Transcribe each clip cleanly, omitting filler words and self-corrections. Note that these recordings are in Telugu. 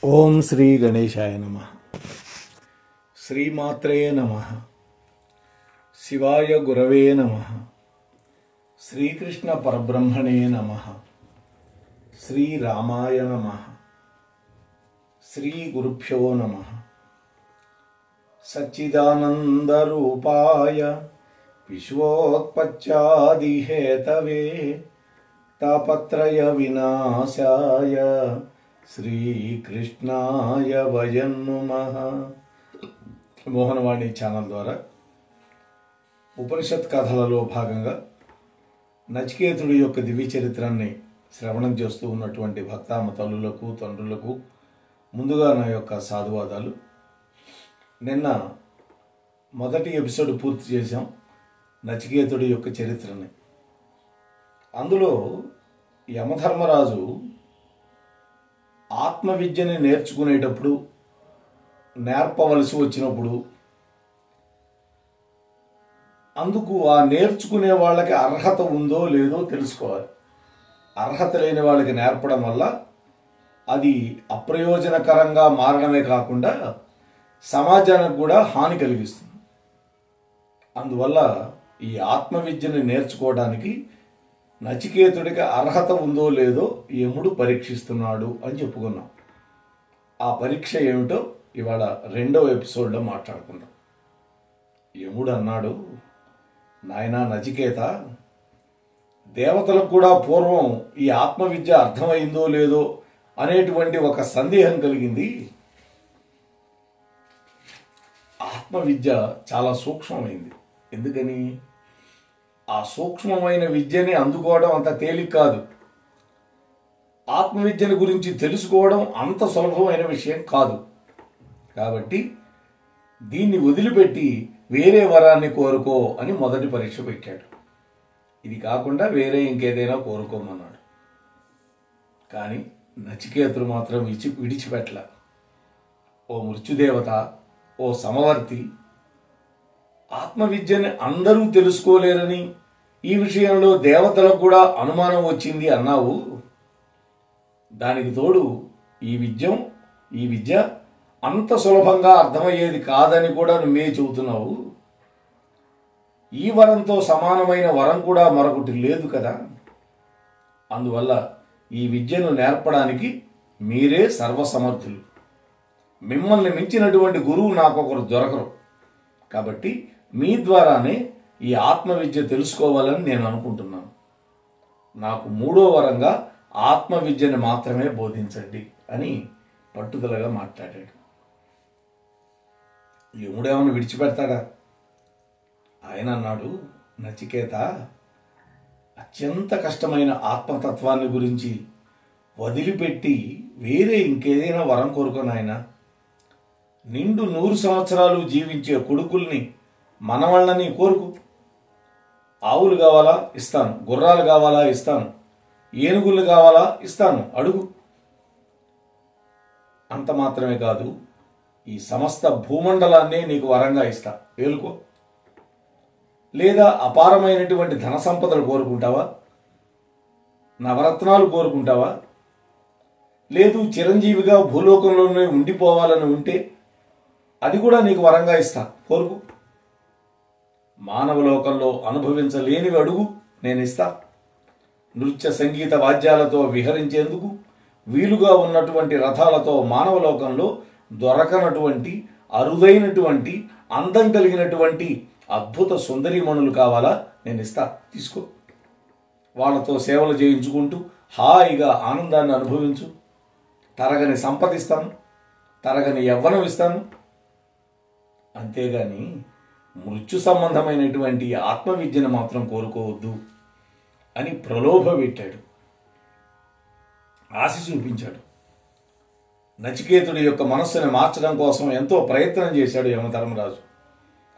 ఓం శ్రీ గణేశాయ నమః. శ్రీమాత్రే నమః. శివాయ గురవే నమః. శ్రీకృష్ణ పరబ్రహ్మణే నమః. శ్రీరామాయ నమః. శ్రీ గురుభ్యో నమః. సచ్చిదానందరూపాయ విశ్వోత్పత్యాదిహేతవే తాపత్రయ వినాశాయ శ్రీకృష్ణాయ వయం నమః. మోహనవాణి ఛానల్ ద్వారా ఉపనిషత్ కథలలో భాగంగా నచికేతుడి యొక్క దివ్య చరిత్రాన్ని శ్రవణం చేస్తూ ఉన్నటువంటి భక్తామ తల్లులకు తండ్రులకు ముందుగా నా యొక్క సాధువాదాలు. నిన్న మొదటి ఎపిసోడ్ పూర్తి చేశాం నచికేతుడి యొక్క చరిత్రని. అందులో యమధర్మరాజు ఆత్మవిద్యని నేర్చుకునేటప్పుడు, నేర్పవలసి వచ్చినప్పుడు, అందుకు ఆ నేర్చుకునే వాళ్ళకి అర్హత ఉందో లేదో తెలుసుకోవాలి. అర్హత లేని వాళ్ళకి నేర్పడం వల్ల అది అప్రయోజనకరంగా మారడమే కాకుండా సమాజానికి కూడా హాని కలిగిస్తుంది. అందువల్ల ఈ ఆత్మవిద్యని నేర్చుకోవడానికి నచికేతుడికి అర్హత ఉందో లేదో యముడు పరీక్షిస్తున్నాడు అని చెప్పుకున్నాం. ఆ పరీక్ష ఏమిటో ఇవాళ రెండవ ఎపిసోడ్లో మాట్లాడుకుందాం. యముడు అన్నాడు, నాయనా నచికేత, దేవతలకు కూడా పూర్వం ఈ ఆత్మవిద్య అర్థమైందో లేదో అనేటువంటి ఒక సందేహం కలిగింది. ఆత్మవిద్య చాలా సూక్ష్మమైంది. ఎందుకని? ఆ సూక్ష్మమైన విద్యని అందుకోవడం అంత తేలిక కాదు. ఆత్మవిద్యని గురించి తెలుసుకోవడం అంత సులభమైన విషయం కాదు. కాబట్టి దీన్ని వదిలిపెట్టి వేరే వరాన్ని కోరుకో అని మొదటి పరీక్ష పెట్టాడు. ఇది కాకుండా వేరే ఇంకేదైనా కోరుకోమన్నాడు. కానీ నచికేతుడు మాత్రం విడిచిపెట్టల. ఓ మృత్యుదేవత, ఓ సమవర్తి, ఆత్మవిద్యని అందరూ తెలుసుకోలేరని, ఈ విషయంలో దేవతలకు కూడా అనుమానం వచ్చింది అన్నావు. దానికి తోడు ఈ విద్య అంత సులభంగా అర్థమయ్యేది కాదని కూడా నువ్వే చెబుతున్నావు. ఈ వరంతో సమానమైన వరం కూడా మరొకటి లేదు కదా. అందువల్ల ఈ విద్యను నేర్పడానికి మీరే సర్వసమర్థులు. మిమ్మల్ని మించినటువంటి గురువు నాకొకరు దొరకరు. కాబట్టి మీ ద్వారానే ఈ ఆత్మవిద్య తెలుసుకోవాలని నేను అనుకుంటున్నాను. నాకు మూడో వరంగా ఆత్మవిద్యని మాత్రమే బోధించండి అని పట్టుదలగా మాట్లాడాడు. యముడేమన్నా విడిచిపెడతాడా? ఆయన అన్నాడు, నచికేత, అత్యంత కష్టమైన ఆత్మతత్వాన్ని గురించి వదిలిపెట్టి వేరే ఇంకేదైనా వరం కోరుకోనాయన. నిండు 100 సంవత్సరాలు జీవించే కొడుకుల్ని, మనవాళ్ళని కోరుకు. ఆవులు కావాలా? ఇస్తాను. గుర్రాలు కావాలా? ఇస్తాను. ఏనుగులు కావాలా? ఇస్తాను. అడుగు. అంత మాత్రమే కాదు, ఈ సమస్త భూమండలాన్నే నీకు వరంగా ఇస్తా, ఏలుకో. లేదా అపారమైనటువంటి ధన సంపదలు కోరుకుంటావా? నవరత్నాలు కోరుకుంటావా? లేదు చిరంజీవిగా భూలోకంలోనే ఉండిపోవాలని ఉంటే అది కూడా నీకు వరంగా ఇస్తా, కోరుకు. మానవలోకంలో అనుభవించలేనివి అడుగు, నేను ఇస్తా. నృత్య సంగీత వాద్యాలతో విహరించేందుకు వీలుగా ఉన్నటువంటి రథాలతో మానవలోకంలో దొరకనటువంటి అరుదైనటువంటి అందం కలిగినటువంటి అద్భుత సుందరీమణులు కావాలా? నేను ఇస్తా, తీసుకో. వాళ్ళతో సేవలు చేయించుకుంటూ హాయిగా ఆనందాన్ని అనుభవించు. తరగని సంపదిస్తాను, తరగని యవ్వనం ఇస్తాను. అంతేగాని మృత్యు సంబంధమైనటువంటి ఆత్మవిద్యను మాత్రం కోరుకోవద్దు అని ప్రలోభ పెట్టాడు, ఆశ చూపించాడు. నచికేతుడి యొక్క మనస్సుని మార్చడం కోసం ఎంతో ప్రయత్నం చేశాడు యమధర్మరాజు.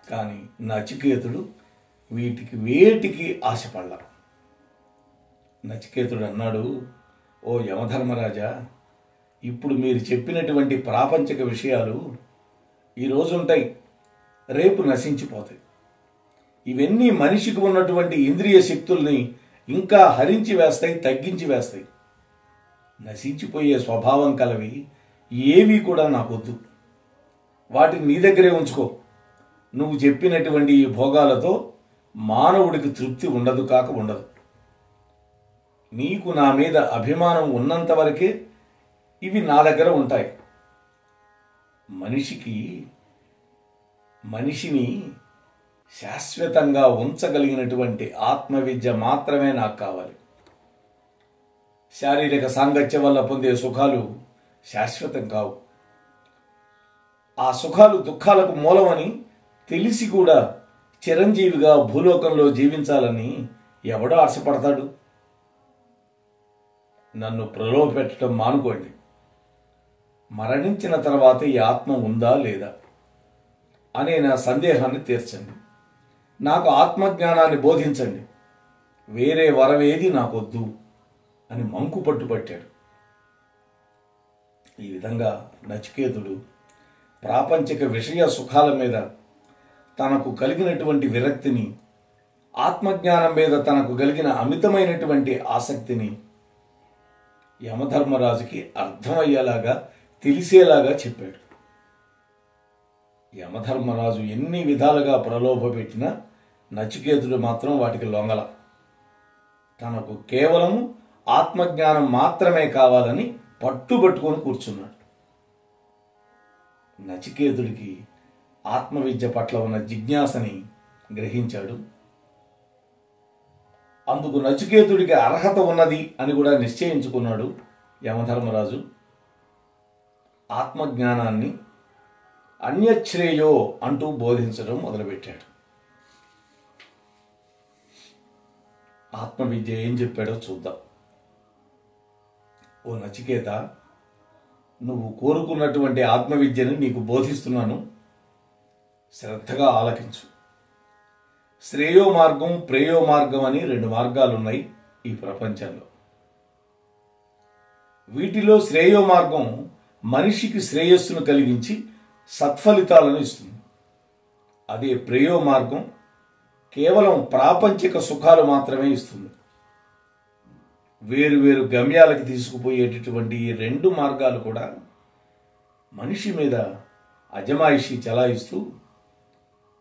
కానీ నచికేతుడు వేటికి ఆశపడ్డా. నచికేతుడు అన్నాడు, ఓ యమధర్మరాజా, ఇప్పుడు మీరు చెప్పినటువంటి ప్రాపంచిక విషయాలు ఈరోజు ఉంటాయి, రేపు నశించిపోతాయి. ఇవన్నీ మనిషికి ఉన్నటువంటి ఇంద్రియ శక్తుల్ని ఇంకా హరించి వేస్తాయి, తగ్గించి వేస్తాయి. నశించిపోయే స్వభావం కలవి ఏవి కూడా నాకొద్దు. వాటిని నీ దగ్గరే ఉంచుకో. నువ్వు చెప్పినటువంటి ఈ భోగాలతో మానవుడికి తృప్తి ఉండదు కాక ఉండదు. నీకు నా మీద అభిమానం ఉన్నంత వరకే ఇవి నా దగ్గర ఉంటాయి. మనిషిని శాశ్వతంగా ఉంచగలిగినటువంటి ఆత్మవిద్య మాత్రమే నాకు కావాలి. శారీరక సాంగత్యం వల్ల పొందే సుఖాలు శాశ్వతం కావు. ఆ సుఖాలు దుఃఖాలకు మూలమని తెలిసి కూడా చిరంజీవిగా భూలోకంలో జీవించాలని ఎవడో ఆశపడతాడు? నన్ను ప్రలోభపెట్టడం మానుకోండి. మరణించిన తర్వాత ఈ ఆత్మ ఉందా లేదా అనే నా సందేహాన్ని తీర్చండి. నాకు ఆత్మజ్ఞానాన్ని బోధించండి. వేరే వరవేది నాకొద్దు అని మంకు పట్టుపట్టాడు. ఈ విధంగా నచికేతుడు ప్రాపంచిక విషయ సుఖాల మీద తనకు కలిగినటువంటి విరక్తిని, ఆత్మజ్ఞానం మీద తనకు కలిగిన అమితమైనటువంటి ఆసక్తిని యమధర్మరాజుకి అర్థమయ్యేలాగా, తెలిసేలాగా చెప్పాడు. యమధర్మరాజు ఎన్ని విధాలుగా ప్రలోభపెట్టినా నచికేతుడు మాత్రం వాటికి లొంగల. తనకు కేవలము ఆత్మజ్ఞానం మాత్రమే కావాలని పట్టుబట్టుకొని కూర్చున్నాడు. నచికేతుడికి ఆత్మవిద్య పట్ల ఉన్న జిజ్ఞాసని గ్రహించాడు. అందుకు నచికేతుడికి అర్హత ఉన్నది అని కూడా నిశ్చయించుకున్నాడు యమధర్మరాజు. ఆత్మజ్ఞానాన్ని అన్యశ్రేయో అంటూ బోధించడం మొదలుపెట్టాడు. ఆత్మవిద్య ఏం చెప్పాడో చూద్దాం. ఓ నచికేత, నువ్వు కోరుకున్నటువంటి ఆత్మవిద్యను నీకు బోధిస్తున్నాను, శ్రద్ధగా ఆలకించు. శ్రేయో మార్గం, ప్రేయో మార్గం అని 2 మార్గాలున్నాయి ఈ ప్రపంచంలో. వీటిలో శ్రేయో మార్గం మనిషికి శ్రేయస్సును కలిగించి సత్ఫలితాలను ఇస్తుంది. అదే ప్రేయో మార్గం కేవలం ప్రాపంచిక సుఖాలు మాత్రమే ఇస్తుంది. వేరు గమ్యాలకు తీసుకుపోయేటటువంటి ఈ 2 మార్గాలు కూడా మనిషి మీద అజమాయిషీ చలాయిస్తూ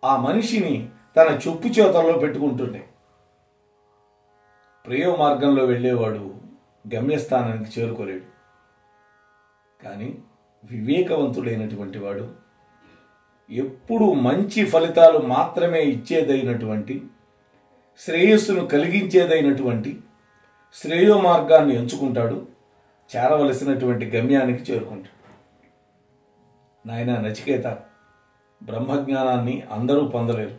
ఆ మనిషిని తన చెప్పు చేతల్లో పెట్టుకుంటుండే. ప్రేయో మార్గంలో వెళ్ళేవాడు గమ్యస్థానానికి చేరుకోలేడు. కానీ వివేకవంతుడైనటువంటి వాడు ఎప్పుడు మంచి ఫలితాలు మాత్రమే ఇచ్చేదైనటువంటి, శ్రేయస్సును కలిగించేదైనటువంటి శ్రేయో మార్గాన్ని ఎంచుకుంటాడు. చేరవలసినటువంటి గమ్యానికి చేరుకుంటాడు. నాయనా నచికేత, బ్రహ్మజ్ఞానాన్ని అందరూ పొందలేరు.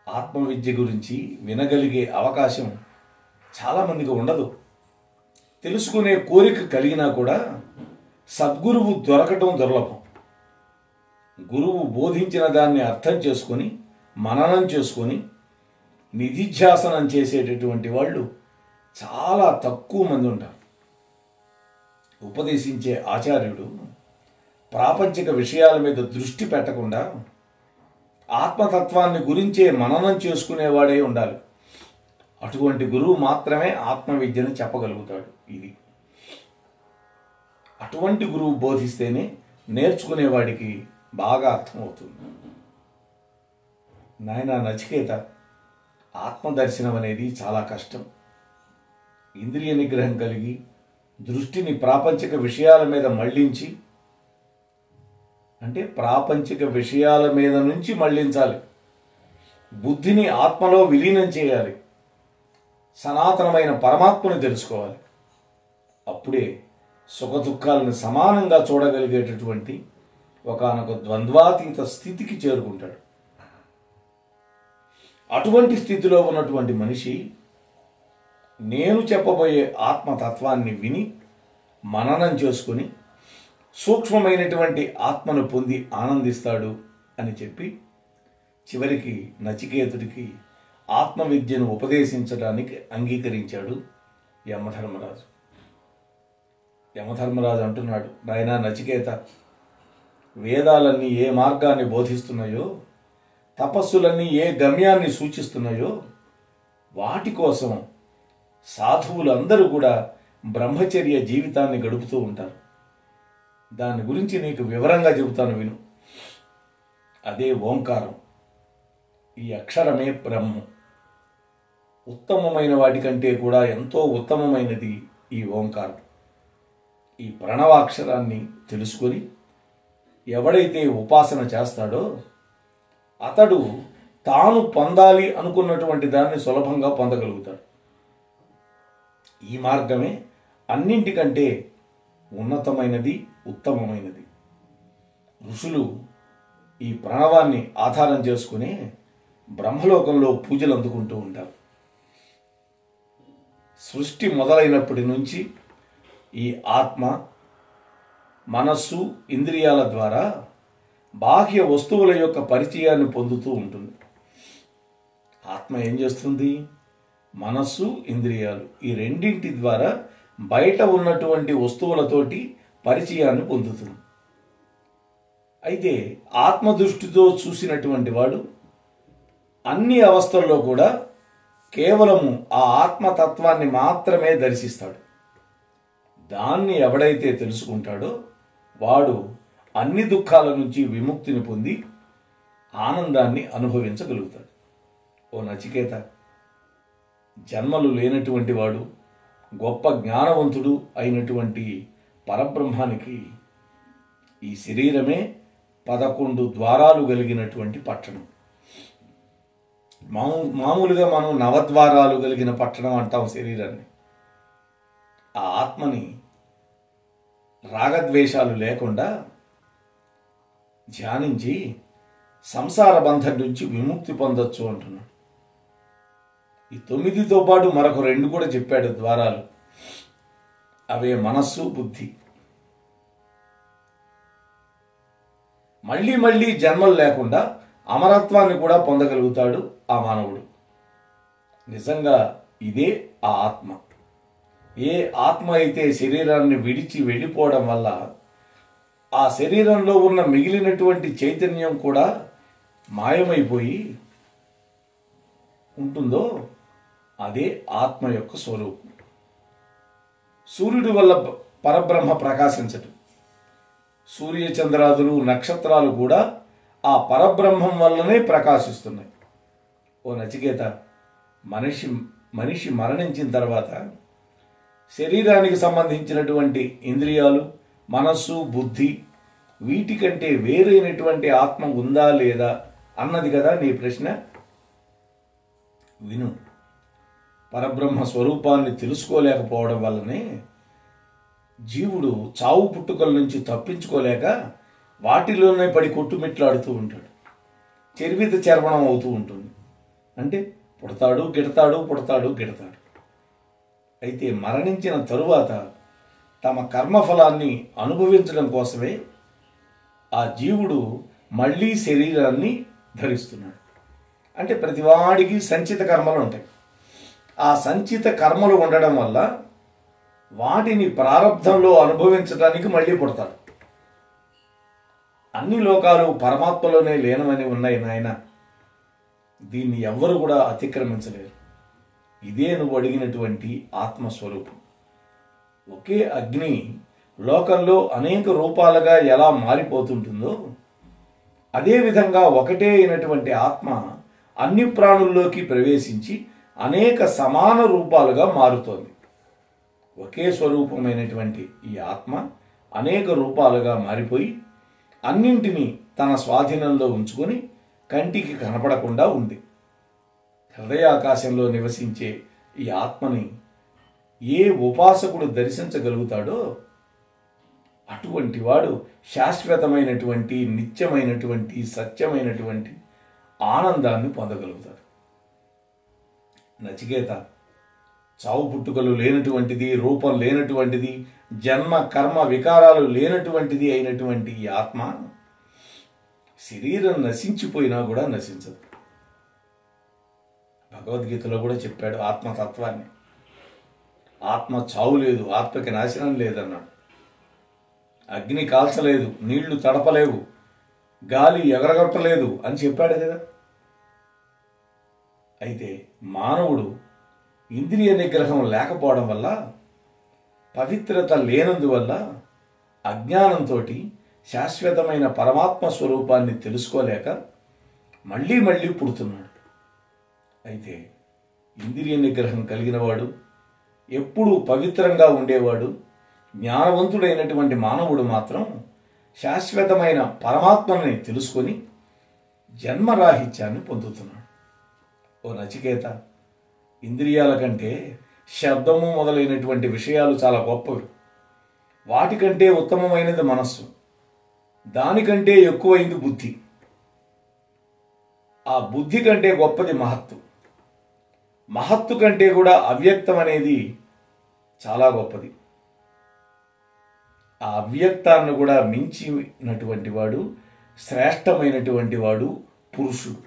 ఆత్మవిద్య గురించి వినగలిగే అవకాశం చాలామందికి ఉండదు. తెలుసుకునే కోరిక కలిగినా కూడా సద్గురువు దొరకటం దుర్లభం. గురువు బోధించిన దాన్ని అర్థం చేసుకొని, మననం చేసుకొని నిధిధ్యాసనం చేసేటటువంటి వాళ్ళు చాలా తక్కువ మంది ఉంటారు. ఉపదేశించే ఆచార్యుడు ప్రాపంచిక విషయాల మీద దృష్టి పెట్టకుండా ఆత్మతత్వాన్ని గురించే మననం చేసుకునేవాడే ఉండాలి. అటువంటి గురువు మాత్రమే ఆత్మవిద్యను చెప్పగలుగుతాడు. ఇది అటువంటి గురువు బోధిస్తేనే నేర్చుకునేవాడికి బాగా అర్థమవుతుంది. నాయనా నచికేత, ఆత్మదర్శనం అనేది చాలా కష్టం. ఇంద్రియ నిగ్రహం కలిగి దృష్టిని ప్రాపంచిక విషయాల మీద మళ్లించి, అంటే ప్రాపంచిక విషయాల మీద నుంచి మళ్లించాలి. బుద్ధిని ఆత్మలో విలీనం చేయాలి. సనాతనమైన పరమాత్మను తెలుసుకోవాలి. అప్పుడే సుఖదుఖాలను సమానంగా చూడగలిగేటటువంటి ఒకానొక ద్వంద్వాతీత స్థితికి చేరుకుంటాడు. అటువంటి స్థితిలో ఉన్నటువంటి మనిషి నేను చెప్పబోయే ఆత్మతత్వాన్ని విని మననం చేసుకుని సూక్ష్మమైనటువంటి ఆత్మను పొంది ఆనందిస్తాడు అని చెప్పి చివరికి నచికేతుడికి ఆత్మవిద్యను ఉపదేశించడానికి అంగీకరించాడు యమధర్మరాజు. యమధర్మరాజు అంటున్నాడు, నాయనా నచికేత, వేదాలన్నీ ఏ మార్గాన్ని బోధిస్తున్నాయో, తపస్సులన్నీ ఏ గమ్యాన్ని సూచిస్తున్నాయో వాటి కోసం సాధువులందరూ కూడా బ్రహ్మచర్య జీవితాన్ని గడుపుతూ ఉంటారు. దాని గురించి నీకు వివరంగా చెబుతాను విను. అదే ఓంకారం. ఈ అక్షరమే బ్రహ్మం. ఉత్తమమైన వాటికంటే కూడా ఎంతో ఉత్తమమైనది ఈ ఓంకారం. ఈ ప్రణవాక్షరాన్ని తెలుసుకొని ఎవడైతే ఉపాసన చేస్తాడో అతడు తాను పొందాలి అనుకున్నటువంటి దాన్ని సులభంగా పొందగలుగుతాడు. ఈ మార్గమే అన్నింటికంటే ఉన్నతమైనది, ఉత్తమమైనది. ఋషులు ఈ ప్రణవాన్ని ఆధారం చేసుకుని బ్రహ్మలోకంలో పూజలు అందుకుంటూ ఉంటారు. సృష్టి మొదలైనప్పటి నుంచి ఈ ఆత్మ మనస్సు ఇంద్రియాల ద్వారా బాహ్య వస్తువుల యొక్క పరిచయాన్ని పొందుతూ ఉంటుంది. ఆత్మ ఏం చేస్తుంది? మనస్సు ఇంద్రియాలు ఈ రెండింటి ద్వారా బయట ఉన్నటువంటి వస్తువులతోటి పరిచయాన్ని పొందుతుంది. అయితే ఆత్మ దృష్టితో చూసినటువంటి వాడు అన్ని అవస్థల్లో కూడా కేవలము ఆ ఆత్మతత్వాన్ని మాత్రమే దర్శిస్తాడు. దాన్ని ఎవడైతే తెలుసుకుంటాడో వాడు అన్ని దుఃఖాల నుంచి విముక్తిని పొంది ఆనందాన్ని అనుభవించగలుగుతాడు. ఓ నచికేత, జన్మలు లేనటువంటి వాడు గొప్ప జ్ఞానవంతుడు అయినటువంటి పరబ్రహ్మానికి ఈ శరీరమే 11 ద్వారాలు కలిగినటువంటి పట్టణం. మామూలుగా మనం నవద్వారాలు కలిగిన పట్టణం అంటాం శరీరాన్ని. ఆ ఆత్మని రాగద్వేషాలు లేకుండా ధ్యానించి సంసార బంధం నుంచి విముక్తి పొందొచ్చు అంటున్నాడు. ఈ 9తో పాటు మరొక 2 కూడా చెప్పాడు ద్వారాలు. అవే మనస్సు, బుద్ధి. మళ్ళీ మళ్ళీ జన్మలు లేకుండా అమరత్వాన్ని కూడా పొందగలుగుతాడు ఆ మానవుడు. నిజంగా ఇదే ఆ ఆత్మ. ఏ ఆత్మ అయితే శరీరాన్ని విడిచి వెళ్ళిపోవడం వల్ల ఆ శరీరంలో ఉన్న మిగిలినటువంటి చైతన్యం కూడా మాయమైపోయి ఉంటుందో అదే ఆత్మ యొక్క స్వరూపం. సూర్యుడి వల్ల పరబ్రహ్మ ప్రకాశించటం, సూర్యచంద్రాదులు నక్షత్రాలు కూడా ఆ పరబ్రహ్మం వల్లనే ప్రకాశిస్తున్నాయి. ఓ నచికేత, మనిషి మరణించిన తర్వాత శరీరానికి సంబంధించినటువంటి ఇంద్రియాలు, మనస్సు, బుద్ధి వీటికంటే వేరైనటువంటి ఆత్మ ఉందా లేదా అన్నది కదా నీ ప్రశ్న. విను. పరబ్రహ్మ స్వరూపాన్ని తెలుసుకోలేకపోవడం వల్లనే జీవుడు చావు పుట్టుకల నుంచి తప్పించుకోలేక వాటిలోనే పడి కొట్టుమిట్లాడుతూ ఉంటాడు. చర్విత చర్వణం అవుతూ ఉంటుంది. అంటే పుడతాడు గిడతాడు, పుడతాడు గిడతాడు. అయితే మరణించిన తరువాత తమ కర్మఫలాన్ని అనుభవించడం కోసమే ఆ జీవుడు మళ్ళీ శరీరాన్ని ధరిస్తున్నాడు. అంటే ప్రతివాడికి సంచిత కర్మలు ఉంటాయి. ఆ సంచిత కర్మలు ఉండడం వల్ల వాటిని ప్రారంధంలో అనుభవించడానికి మళ్ళీ పుడతాడు. అన్ని లోకాలు పరమాత్మలోనే లీనమని ఉన్నాయి నాయన. దీన్ని ఎవ్వరు కూడా అతిక్రమించలేరు. ఇదే నువ్వు అడిగినటువంటి ఆత్మస్వరూపం. ఒకే అగ్ని లోకంలో అనేక రూపాలుగా ఎలా మారిపోతుంటుందో అదేవిధంగా ఒకటే అయినటువంటి ఆత్మ అన్ని ప్రాణుల్లోకి ప్రవేశించి అనేక సమాన రూపాలుగా మారుతోంది. ఒకే స్వరూపమైనటువంటి ఈ ఆత్మ అనేక రూపాలుగా మారిపోయి అన్నింటినీ తన స్వాధీనంలో ఉంచుకొని కంటికి కనపడకుండా ఉంది. హృదయాకాశంలో నివసించే ఈ ఆత్మని ఏ ఉపాసకుడు దర్శించగలుగుతాడో అటువంటి వాడు శాశ్వతమైనటువంటి, నిత్యమైనటువంటి, సత్యమైనటువంటి ఆనందాన్ని పొందగలుగుతాడు. నచికేత, చావు పుట్టుకలు లేనటువంటిది, రూపం లేనటువంటిది, జన్మ కర్మ వికారాలు లేనటువంటిది అయినటువంటి ఈ ఆత్మ శరీరం నశించిపోయినా కూడా నశించదు. భగవద్గీతలో కూడా చెప్పాడు ఆత్మతత్వాన్ని. ఆత్మ చావు లేదు, ఆత్మకి నాశనం లేదన్నాడు. అగ్ని కాల్చలేదు, నీళ్లు తడపలేవు, గాలి ఎగరగొట్టలేదు అని చెప్పాడు కదా. అయితే మానవుడు ఇంద్రియ నిగ్రహం లేకపోవడం వల్ల, పవిత్రత లేనందువల్ల అజ్ఞానంతో శాశ్వతమైన పరమాత్మ స్వరూపాన్ని తెలుసుకోలేక మళ్ళీ మళ్ళీ పుడుతున్నాడు. అయితే ఇంద్రియ నిగ్రహం కలిగినవాడు, ఎప్పుడూ పవిత్రంగా ఉండేవాడు, జ్ఞానవంతుడైనటువంటి మానవుడు మాత్రం శాశ్వతమైన పరమాత్మని తెలుసుకొని జన్మరాహిత్యాన్ని పొందుతున్నాడు. ఓ నచికేత, ఇంద్రియాల కంటే శబ్దము మొదలైనటువంటి విషయాలు చాలా గొప్పవి. వాటికంటే ఉత్తమమైనది మనస్సు, దానికంటే ఎక్కువైంది బుద్ధి. ఆ బుద్ధి కంటే గొప్పది మహత్తు, మహత్తు కంటే కూడా అవ్యక్తం అనేది చాలా గొప్పది. ఆ అవ్యక్తాన్ని కూడా మించినటువంటి వాడు, శ్రేష్టమైనటువంటి వాడు పురుషుడు,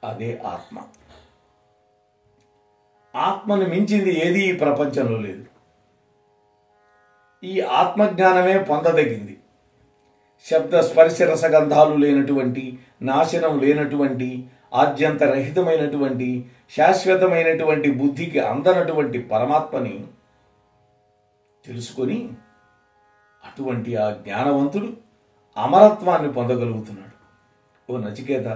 అదే ఆత్మ. ఆత్మను మించింది ఏది ఈ ప్రపంచంలో లేదు. ఈ ఆత్మజ్ఞానమే పొందదగింది. శబ్ద స్పర్శ రసగంధాలు లేనటువంటి, నాశనం లేనటువంటి, ఆద్యంతరహితమైనటువంటి, శాశ్వతమైనటువంటి, బుద్ధికి అందనటువంటి పరమాత్మని తెలుసుకొని అటువంటి ఆ జ్ఞానవంతుడు అమరత్వాన్ని పొందగలుగుతున్నాడు. ఓ నచికేత,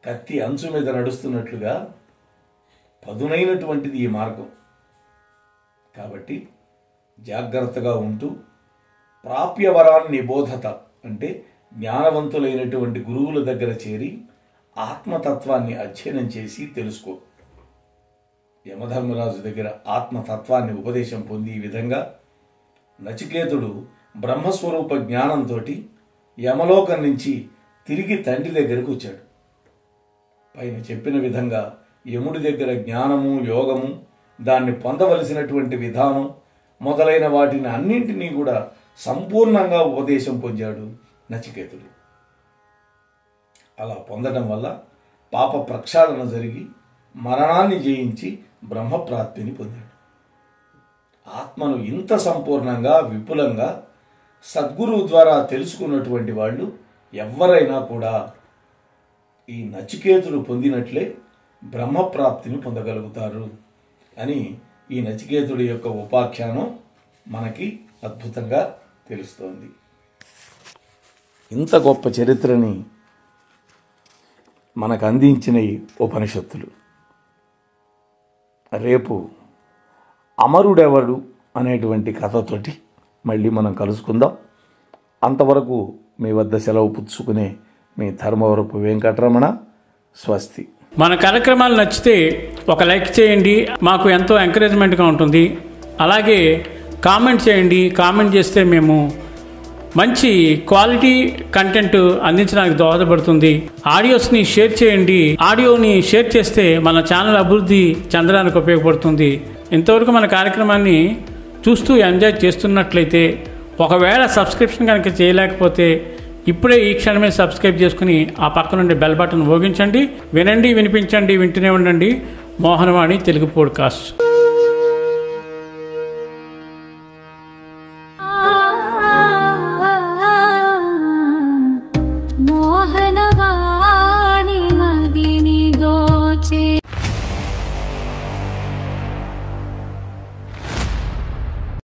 కత్తి అంచు మీద నడుస్తున్నట్లుగా పదునైనటువంటిది ఈ మార్గం. కాబట్టి జాగ్రత్తగా ఉంటూ ప్రాప్యవరాన్ని నిబోధత అంటే జ్ఞానవంతులైనటువంటి గురువుల దగ్గర చేరి ఆత్మతత్వాన్ని అధ్యయనం చేసి తెలుసుకో. యమధర్మరాజు దగ్గర ఆత్మతత్వాన్ని ఉపదేశం పొంది ఈ విధంగా నచికేతుడు బ్రహ్మస్వరూప జ్ఞానంతో యమలోకం నుంచి తిరిగి తండ్రి దగ్గరకు వచ్చాడు. పైన చెప్పిన విధంగా యముడి దగ్గర జ్ఞానము, యోగము, దాన్ని పొందవలసినటువంటి విధానం మొదలైన వాటిని అన్నింటినీ కూడా సంపూర్ణంగా ఉపదేశం పొందాడు నచికేతుడు. అలా పొందడం వల్ల పాప ప్రక్షాళన జరిగి మరణాన్ని జయించి బ్రహ్మప్రాప్తిని పొందాడు. ఆత్మను ఇంత సంపూర్ణంగా, విపులంగా సద్గురువు ద్వారా తెలుసుకున్నటువంటి వాళ్ళు ఎవరైనా కూడా ఈ నచికేతుడు పొందినట్లే బ్రహ్మప్రాప్తిని పొందగలుగుతారు అని ఈ నచికేతుడి యొక్క ఉపాఖ్యానం మనకి అద్భుతంగా తెలుస్తోంది. ఇంత గొప్ప చరిత్రని మనకు అందించిన ఈ ఉపనిషత్తులు. రేపు అమరుడెవడు అనేటువంటి కథతోటి మళ్ళీ మనం కలుసుకుందాం. అంతవరకు మీ వద్ద సెలవు పుచ్చుకునే మీ ధర్మవరపు వెంకటరమణ. స్వస్తి. మన కార్యక్రమాలు నచ్చితే ఒక లైక్ చేయండి, మాకు ఎంతో ఎంకరేజ్మెంట్గా ఉంటుంది. అలాగే కామెంట్ చేయండి. కామెంట్ చేస్తే మేము మంచి క్వాలిటీ కంటెంట్ అందించడానికి దోహదపడుతుంది. ఆడియోస్ని షేర్ చేయండి. ఆడియోని షేర్ చేస్తే మన ఛానల్ అభివృద్ధి చెందడానికి ఉపయోగపడుతుంది. ఇంతవరకు మన కార్యక్రమాన్ని చూస్తూ ఎంజాయ్ చేస్తున్నట్లయితే, ఒకవేళ సబ్స్క్రిప్షన్ కనుక చేయలేకపోతే ఇప్పుడే ఈ క్షణమే సబ్స్క్రైబ్ చేసుకుని ఆ పక్క నుండి బెల్ బటన్ మోగించండి. వినండి, వినిపించండి, వింటూనే ఉండండి. మోహనవాణి తెలుగు పోడ్కాస్ట్.